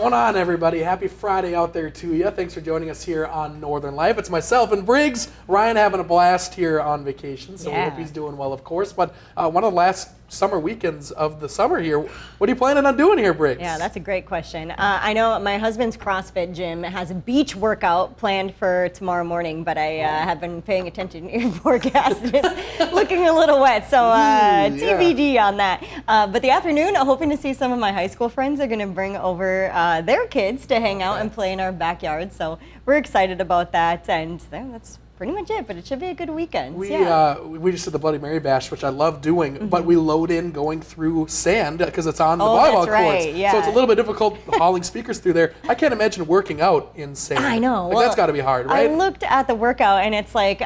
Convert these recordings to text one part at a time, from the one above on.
going on, everybody? Happy Friday out there to you. Thanks for joining us here on Northern Life. It's myself and Briggs. Ryan having a blast here on vacation, so we hope he's doing well, of course. But one of the last summer weekends of the summer here. What are you planning on doing here, Briggs? Yeah, that's a great question. I know my husband's CrossFit gym has a beach workout planned for tomorrow morning, but I have been paying attention to your forecast. It's looking a little wet, so TBD on that. But the afternoon, I'm hoping to see some of my high school friends. Are going to bring over their kids to hang out and play in our backyard, so we're excited about that, and that's pretty much it, but it should be a good weekend. We just did the Bloody Mary Bash, which I love doing, but we load in going through sand because it's on the volleyball courts. Yeah. So it's a little bit difficult hauling speakers through there. I can't imagine working out in sand. I know. Like, that's got to be hard, right? I looked at the workout and it's like,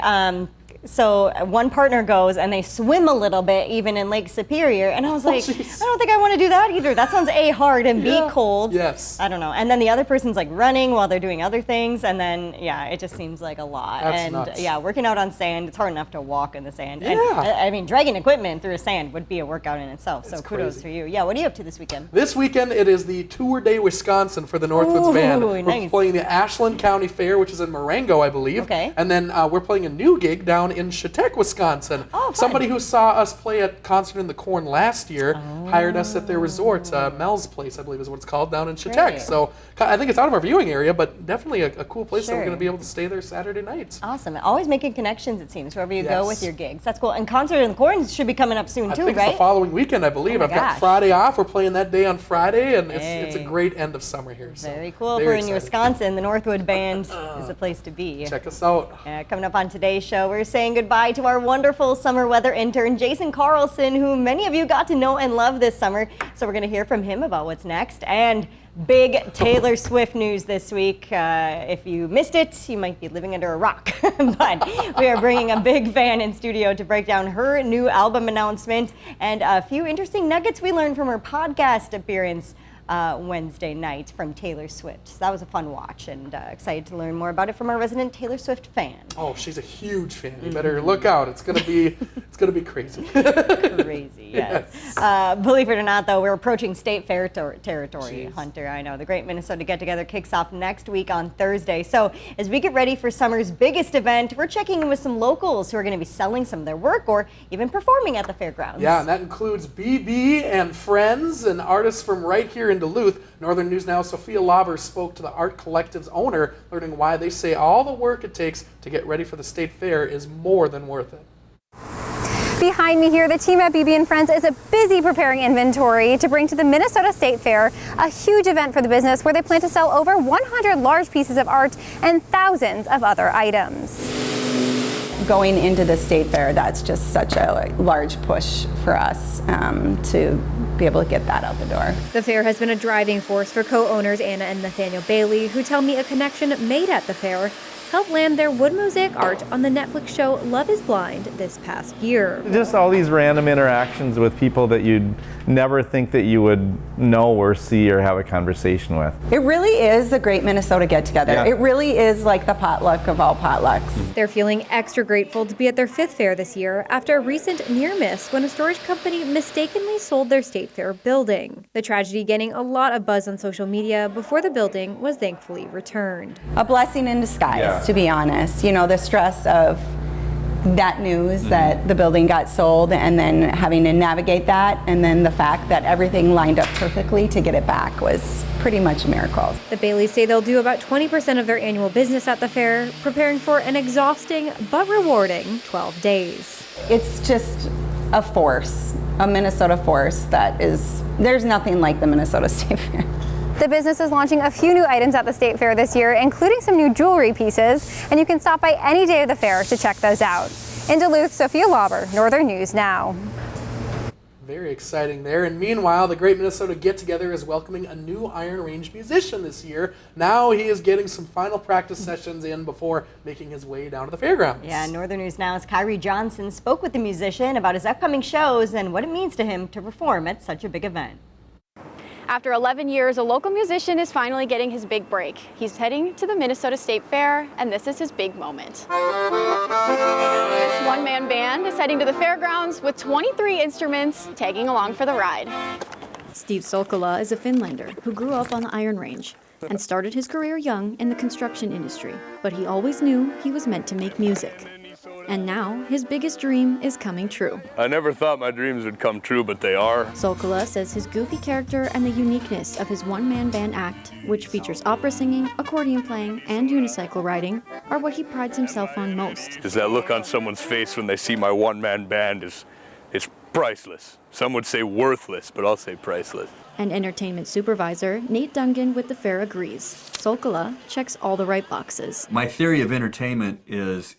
so one partner goes and they swim a little bit even in Lake Superior, and I was like, I don't think I want to do that either. That sounds A, hard, and B, cold. Yes. I don't know. And then the other person's like running while they're doing other things, and then it just seems like a lot. That's nuts. Working out on sand, it's hard enough to walk in the sand. Yeah. And I mean, dragging equipment through the sand would be a workout in itself. So kudos for you. Yeah, what are you up to this weekend? This weekend it is the Tour de Wisconsin for the Northwoods Band. We're playing the Ashland County Fair, which is in Marengo, I believe. Okay. And then we're playing a new gig down in Chautauqua, Wisconsin. Oh, fun. Somebody who saw us play at Concert in the Corn last year hired us at their resort, Mel's Place, I believe is what it's called, down in Chautauqua. Great. So I think it's out of our viewing area, but definitely a cool place that we're going to be able to stay there Saturday nights. Awesome. Always making connections, it seems, wherever you go with your gigs. That's cool. And Concert in the Corn should be coming up soon, too, right? It's the following weekend, I believe. I've got Friday off. We're playing that day on Friday, and it's a great end of summer here. So very cool. If we're in Wisconsin, the Northwood Band is the place to be. Check us out. Coming up on today's show, we're saying goodbye to our wonderful summer weather intern, Jason Carlson, who many of you got to know and love this summer. So we're going to hear from him about what's next. And big Taylor Swift news this week. If you missed it, you might be living under a rock. But we are bringing a big fan in studio to break down her new album announcement and a few interesting nuggets we learned from her podcast appearance Wednesday night from Taylor Swift. So that was a fun watch, and excited to learn more about it from our resident Taylor Swift fan. Oh, she's a huge fan. You better look out. It's gonna be crazy. Crazy, yes. Believe it or not, though, we're approaching state fair territory, Hunter. I know the Great Minnesota Get Together kicks off next week on Thursday. So as we get ready for summer's biggest event, we're checking in with some locals who are going to be selling some of their work or even performing at the fairgrounds. Yeah, and that includes BB and friends and artists from right here in Duluth. Northern News Now, Sophia Lauber spoke to the Art Collective's owner, learning why they say all the work it takes to get ready for the state fair is more than worth it. Behind me here, the team at BB and Friends is busy preparing inventory to bring to the Minnesota State Fair, a huge event for the business where they plan to sell over 100 large pieces of art and thousands of other items. Going into the state fair, that's just such a large push for us to be able to get that out the door. The fair has been a driving force for co-owners Anna and Nathaniel Bailey, who tell me a connection made at the fair helped land their wood mosaic art on the Netflix show Love is Blind this past year. Just all these random interactions with people that you'd never think that you would know or see or have a conversation with. It really is a great Minnesota get-together. Yeah. It really is like the potluck of all potlucks. They're feeling extra grateful to be at their 5th fair this year after a recent near miss when a storage company mistakenly sold their state fair building. The tragedy getting a lot of buzz on social media before the building was thankfully returned. A blessing in disguise, to be honest. You know, the stress of that news that the building got sold and then having to navigate that, and then the fact that everything lined up perfectly to get it back was pretty much a miracle. The Baileys say they'll do about 20% of their annual business at the fair, preparing for an exhausting but rewarding 12 days. It's just a force, a Minnesota force there's nothing like the Minnesota State Fair. The business is launching a few new items at the State Fair this year, including some new jewelry pieces, and you can stop by any day of the fair to check those out. In Duluth, Sophia Lauber, Northern News Now. Very exciting there. And meanwhile, the Great Minnesota Get Together is welcoming a new Iron Range musician this year. Now he is getting some final practice sessions in before making his way down to the fairgrounds. Yeah, Northern News Now's Kyrie Johnson spoke with the musician about his upcoming shows and what it means to him to perform at such a big event. After 11 years, a local musician is finally getting his big break. He's heading to the Minnesota State Fair, and this is his big moment. This one-man band is heading to the fairgrounds with 23 instruments, tagging along for the ride. Steve Sokkola is a Finlander who grew up on the Iron Range and started his career young in the construction industry, but he always knew he was meant to make music. And now, his biggest dream is coming true. I never thought my dreams would come true, but they are. Sokkola says his goofy character and the uniqueness of his one-man band act, which features opera singing, accordion playing, and unicycle riding, are what he prides himself on most. Is that look on someone's face when they see my one-man band is priceless. Some would say worthless, but I'll say priceless. And entertainment supervisor Nate Dungan with the fair agrees. Sokkola checks all the right boxes. My theory of entertainment is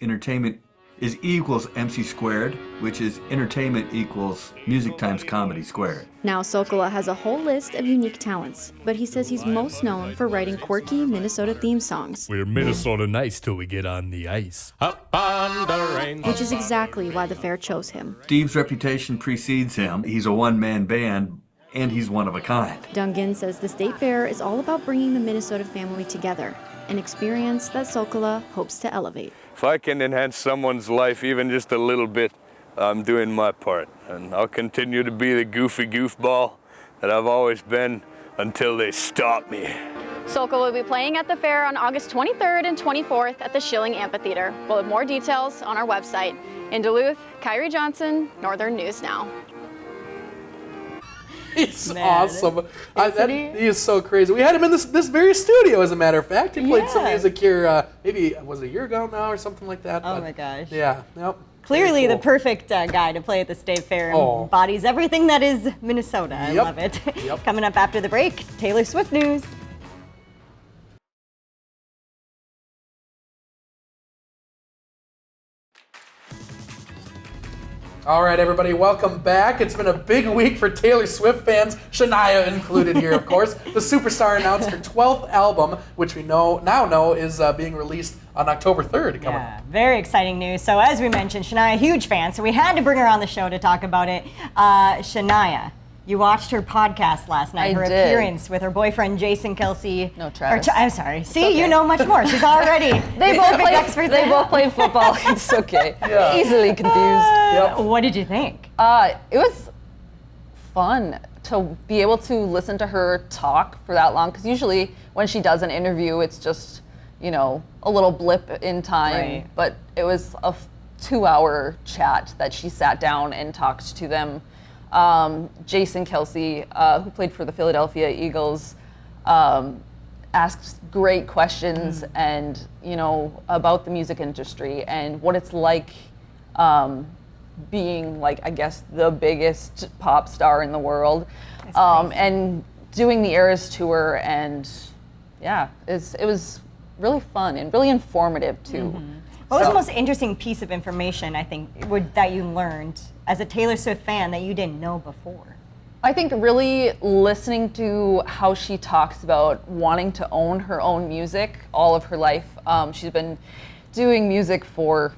equals MC squared, which is entertainment equals music times comedy squared. Now Sokkola has a whole list of unique talents, but he says he's most known for writing quirky Minnesota theme songs. We're Minnesota nice till we get on the ice. Up on the range. Which is exactly why the fair chose him. Steve's reputation precedes him. He's a one-man band, and he's one of a kind. Dungan says the state fair is all about bringing the Minnesota family together, an experience that Sokkola hopes to elevate. If I can enhance someone's life even just a little bit, I'm doing my part. And I'll continue to be the goofy goofball that I've always been until they stop me. Sokkola will be playing at the fair on August 23rd and 24th at the Schilling Amphitheater. We'll have more details on our website. In Duluth, Kyrie Johnson, Northern News Now. He's awesome. He is so crazy. We had him in this very studio, as a matter of fact. He played some music here, maybe, was it a year ago now or something like that? Oh my gosh. Yeah, yep. Clearly the perfect guy to play at the State Fair. Embodies everything that is Minnesota. I love it. Coming up after the break, Taylor Swift news. All right, everybody, welcome back. It's been a big week for Taylor Swift fans, Shania included here, of course. The superstar announced her 12th album, which we now know is being released on October 3rd. Yeah, very exciting news. So as we mentioned, Shania, a huge fan, so we had to bring her on the show to talk about it. Shania, you watched her podcast last night, her appearance with her boyfriend, Jason Kelce. No, Travis. I'm sorry. See, you know much more. She's already They both play football. It's okay. Easily confused. What did you think? It was fun to be able to listen to her talk for that long, because usually when she does an interview, it's just, a little blip in time. Right. But it was a 2-hour chat that she sat down and talked to them. Jason Kelce, who played for the Philadelphia Eagles, asked great questions and, about the music industry and what it's like being, I guess, the biggest pop star in the world, and doing the Eras tour. And yeah, it was really fun and really informative too. What was the most interesting piece of information, I think, that you learned as a Taylor Swift fan that you didn't know before? I think really listening to how she talks about wanting to own her own music all of her life. She's been doing music for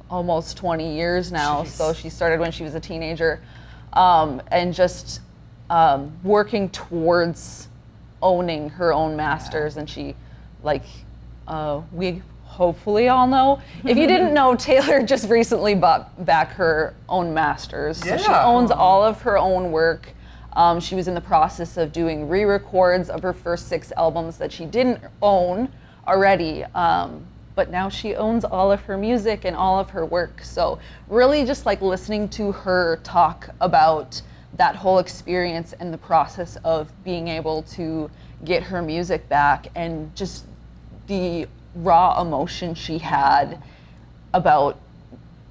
almost 20 years now. Jeez. So she started when she was a teenager, and just working towards owning her own masters. And she, we hopefully all know. If you didn't know, Taylor just recently bought back her own masters. So she owns all of her own work. She was in the process of doing re-records of her first 6 albums that she didn't own already. But now she owns all of her music and all of her work. So really just listening to her talk about that whole experience and the process of being able to get her music back, and just the raw emotion she had about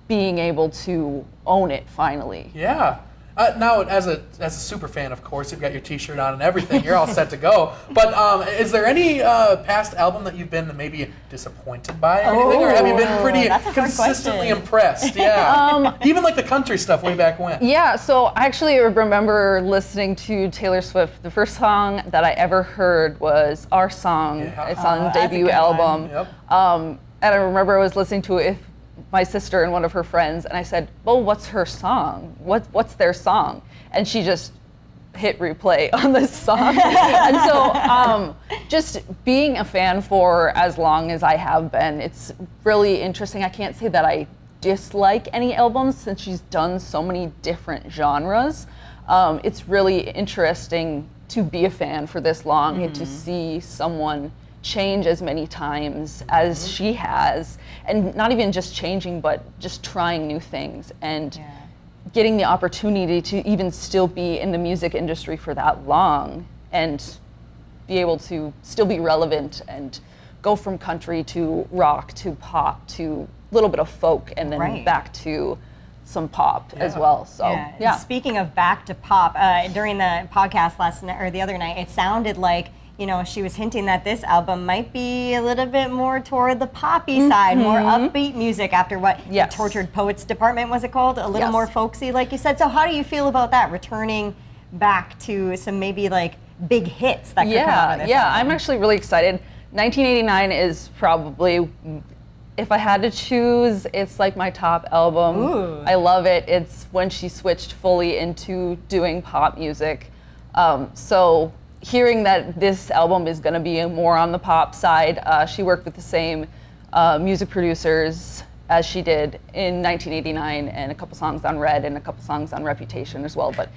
being able to own it finally. Yeah. Now, as a super fan, of course, you've got your T-shirt on and everything. You're all set to go. But is there any past album that you've been maybe disappointed by or anything? Or have you been pretty consistently impressed? Yeah. Even the country stuff way back when. Yeah, so I actually remember listening to Taylor Swift. The first song that I ever heard was Our Song. Yeah. It's on debut album. Yep. And I remember I was listening to it with my sister and one of her friends, and I said, well, what's her song? What's their song? And she just hit replay on this song. And so just being a fan for as long as I have been, it's really interesting. I can't say that I dislike any albums since she's done so many different genres. it's really interesting to be a fan for this long and to see someone change as many times as she has, and not even just changing, but just trying new things and getting the opportunity to even still be in the music industry for that long and be able to still be relevant and go from country to rock to pop to a little bit of folk and then back to some pop as well. So And speaking of back to pop, during the podcast last night or the other night, it sounded like, you know, she was hinting that this album might be a little bit more toward the poppy side, more upbeat music after what the Tortured Poets Department, was it called? A little more folksy, like you said. So how do you feel about that, returning back to some maybe like big hits that could come out of this album? I'm actually really excited. 1989 is probably, if I had to choose, it's like my top album. Ooh. I love it. It's when she switched fully into doing pop music. So hearing that this album is going to be more on the pop side, she worked with the same music producers as she did in 1989, and a couple songs on Red and a couple songs on Reputation as well. But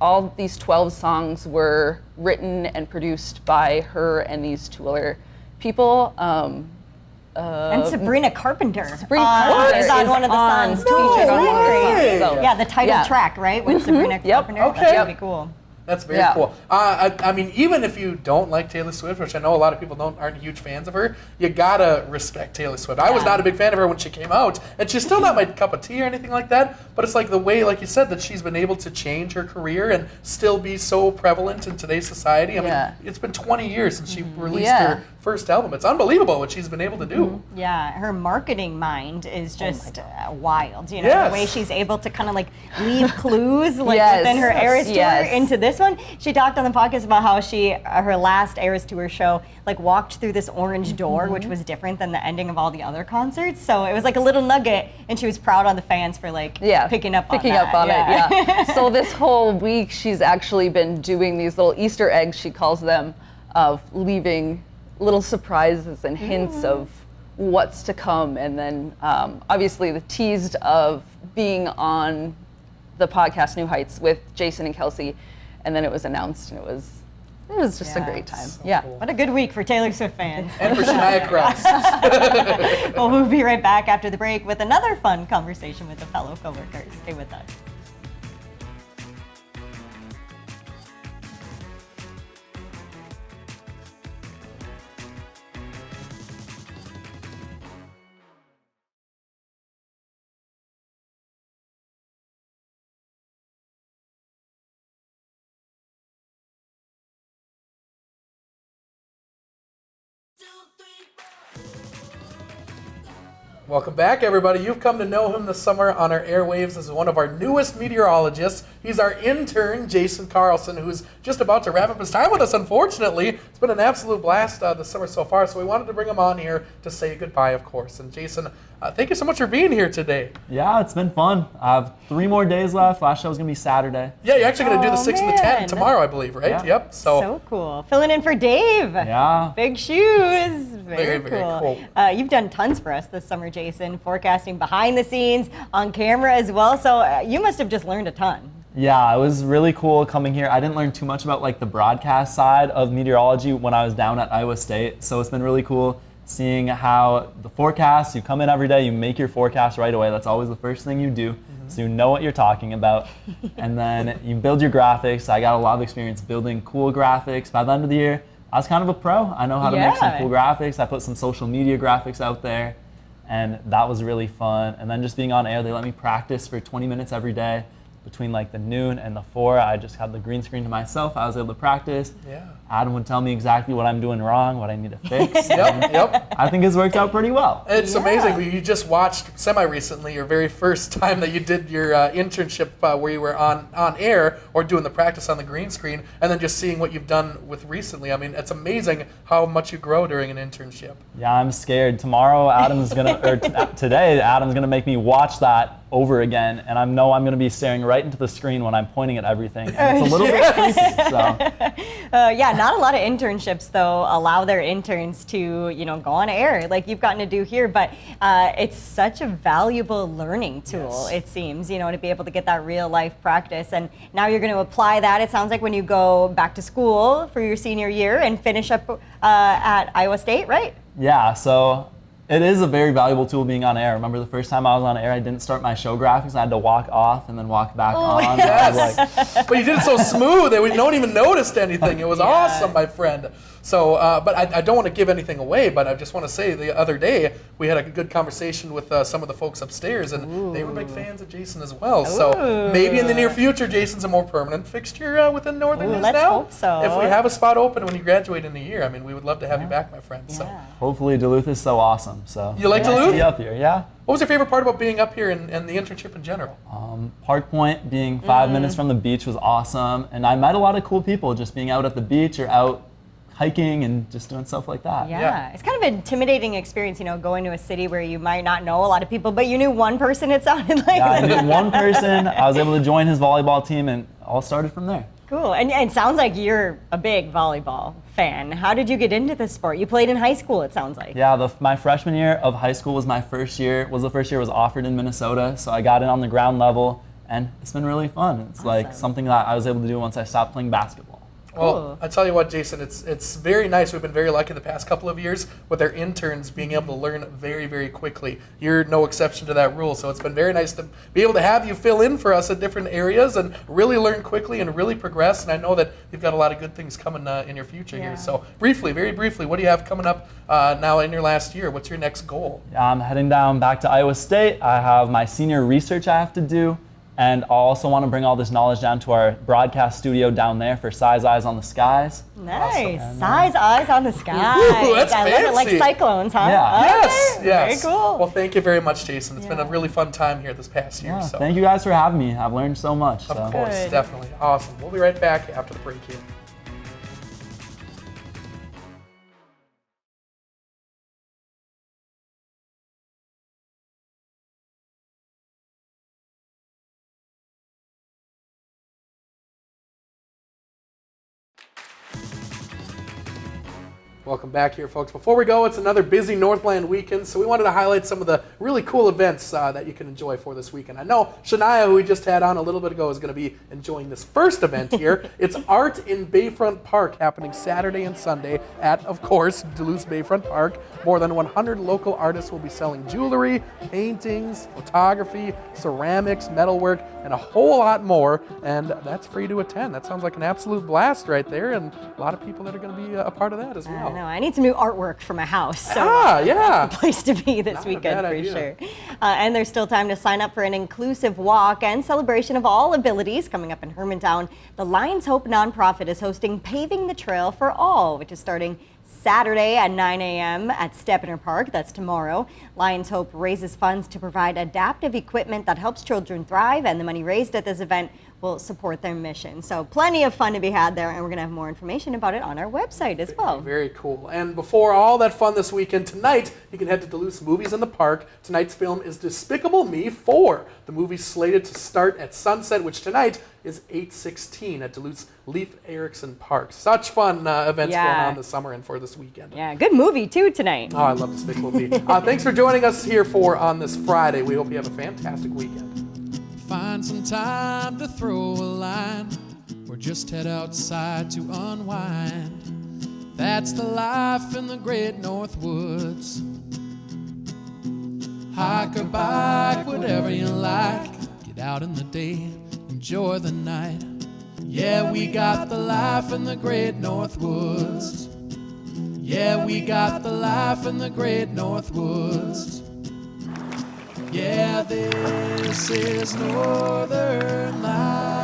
all these 12 songs were written and produced by her and these two other people. And Sabrina Carpenter. Sabrina Carpenter is on one of the songs featured on Crazy. Yeah, the title track, right, with Sabrina Carpenter. Okay. That's pretty cool. That's very cool. I mean, even if you don't like Taylor Swift, which I know a lot of people aren't huge fans of her, you gotta respect Taylor Swift. I was not a big fan of her when she came out, and she's still not my cup of tea or anything like that, but it's like the way, like you said, that she's been able to change her career and still be so prevalent in today's society. I mean, it's been 20 years since she released her first album. It's unbelievable what she's been able to do. Yeah, her marketing mind is just wild. You know, the way she's able to kind of like leave clues like within her Eras tour into this one. She talked on the podcast about how she, her last Eras tour show, like walked through this orange door, which was different than the ending of all the other concerts. So it was like a little nugget, and she was proud on the fans for like picking up on it. So this whole week, she's actually been doing these little Easter eggs, she calls them, of leaving little surprises and hints of what's to come, and then obviously the teased of being on the podcast New Heights with Jason and Kelsey, and then it was announced, and it was just a great time. So cool. What a good week for Taylor Swift fans. And for Shania Cross. Well, we'll be right back after the break with another fun conversation with a fellow coworker. Stay with us. Welcome back, everybody. You've come to know him this summer on our airwaves as one of our newest meteorologists. He's our intern, Jason Carlson, who's just about to wrap up his time with us, unfortunately. It's been an absolute blast this summer so far, so we wanted to bring him on here to say goodbye, of course. And Jason, thank you so much for being here today. Yeah, it's been fun. I have 3 more days left. Last show was going to be Saturday. Yeah, you're actually going to do the 6 and the 10 tomorrow, I believe, right? Yeah. Yep. So cool. Filling in for Dave. Yeah. Big shoes. Very cool. You've done tons for us this summer, Jason, forecasting behind the scenes, on camera as well. So you must have just learned a ton. Yeah, it was really cool coming here. I didn't learn too much about like the broadcast side of meteorology when I was down at Iowa State. So it's been really cool seeing how the forecast, you come in every day, you make your forecast right away. That's always the first thing you do. So you know what you're talking about. And then you build your graphics. I got a lot of experience building cool graphics. By the end of the year, I was kind of a pro. I know how to make some cool graphics. I put some social media graphics out there, and that was really fun. And then just being on air, they let me practice for 20 minutes every day. Between like the noon and the 4, I just had the green screen to myself. I was able to practice. Yeah. Adam would tell me exactly what I'm doing wrong, what I need to fix. Yep. I think it's worked out pretty well. It's amazing. You just watched semi-recently your very first time that you did your internship where you were on air or doing the practice on the green screen, and then just seeing what you've done with recently. I mean, it's amazing how much you grow during an internship. Yeah, I'm scared. Tomorrow, today, Adam's gonna make me watch that over again, and I know I'm gonna be staring right into the screen when I'm pointing at everything. And it's a little bit creepy. So. Yeah, not a lot of internships, though, allow their interns to, go on air like you've gotten to do here. But it's such a valuable learning tool, it seems, to be able to get that real life practice. And now you're going to apply that, it sounds like, when you go back to school for your senior year and finish up at Iowa State, right? Yeah, so it is a very valuable tool being on air. Remember the first time I was on air, I didn't start my show graphics. I had to walk off and then walk back on. Yes. But you did it so smooth that no one even noticed anything. It was awesome, my friend. So, but I don't want to give anything away, but I just want to say the other day we had a good conversation with some of the folks upstairs, and they were big fans of Jason as well. So maybe in the near future, Jason's a more permanent fixture within Northern News let's now. hope so. If we have a spot open when you graduate in a year, I mean, we would love to have you back, my friend. So hopefully Duluth is so awesome. So you like Duluth? Be up here, yeah. What was your favorite part about being up here and the internship in general? Park Point, being 5 minutes from the beach, was awesome, and I met a lot of cool people just being out at the beach or out hiking and just doing stuff like that. Yeah. It's kind of an intimidating experience, going to a city where you might not know a lot of people, but you knew one person, it sounded like. Yeah, I knew one person. I was able to join his volleyball team, and all started from there. Cool. And it sounds like you're a big volleyball fan. How did you get into this sport? You played in high school, it sounds like. Yeah, my freshman year of high school was the first year I was offered in Minnesota, so I got in on the ground level, and it's been really fun. It's like something that I was able to do once I stopped playing basketball. Well, I tell you what, Jason, it's very nice. We've been very lucky the past couple of years with our interns being able to learn very, very quickly. You're no exception to that rule, so it's been very nice to be able to have you fill in for us at different areas and really learn quickly and really progress. And I know that you've got a lot of good things coming in your future here. So very briefly, what do you have coming up now in your last year? What's your next goal? I'm heading down back to Iowa State. I have my senior research I have to do. And I also want to bring all this knowledge down to our broadcast studio down there for Size Eyes on the Skies. Nice. Awesome. Size Eyes on the Skies. Ooh, that's fancy. I love it, like cyclones, huh? Yeah. Yes. Very cool. Well, thank you very much, Jason. It's been a really fun time here this past year. So. Thank you guys for having me. I've learned so much. Of course, definitely. Awesome. We'll be right back after the break here. Welcome back here, folks. Before we go, it's another busy Northland weekend, so we wanted to highlight some of the really cool events that you can enjoy for this weekend. I know Shania, who we just had on a little bit ago, is going to be enjoying this first event here. It's Art in Bayfront Park, happening Saturday and Sunday at, of course, Duluth Bayfront Park. More than 100 local artists will be selling jewelry, paintings, photography, ceramics, metalwork, and a whole lot more, and that's free to attend. That sounds like an absolute blast right there, and a lot of people that are going to be a part of that as well. I need some new artwork for my house, so yeah. that's the place to be this weekend for sure. And there's still time to sign up for an inclusive walk and celebration of all abilities coming up in Hermantown. The Lions Hope nonprofit is hosting Paving the Trail for All, which is starting Saturday at 9 a.m. at Steppner Park. That's tomorrow. Lions Hope raises funds to provide adaptive equipment that helps children thrive, and the money raised at this event will support their mission. So plenty of fun to be had there, and we're going to have more information about it on our website as well. Very cool. And before all that fun this weekend, tonight you can head to Duluth Movies in the Park. Tonight's film is Despicable Me 4. The movie's slated to start at sunset, which tonight is 8:16 at Duluth's Leif Erikson Park. Such fun events going on this summer and for this weekend. Yeah, good movie too tonight. Oh, I love Despicable Me. Thanks for joining us here on this Friday. We hope you have a fantastic weekend. Find some time to throw a line, or just head outside to unwind. That's the life in the great North Woods. Hike or bike, whatever you like. Get out in the day, enjoy the night. Yeah, we got the life in the great North Woods. Yeah, we got the life in the great North Woods. Yeah, this is Northern Life.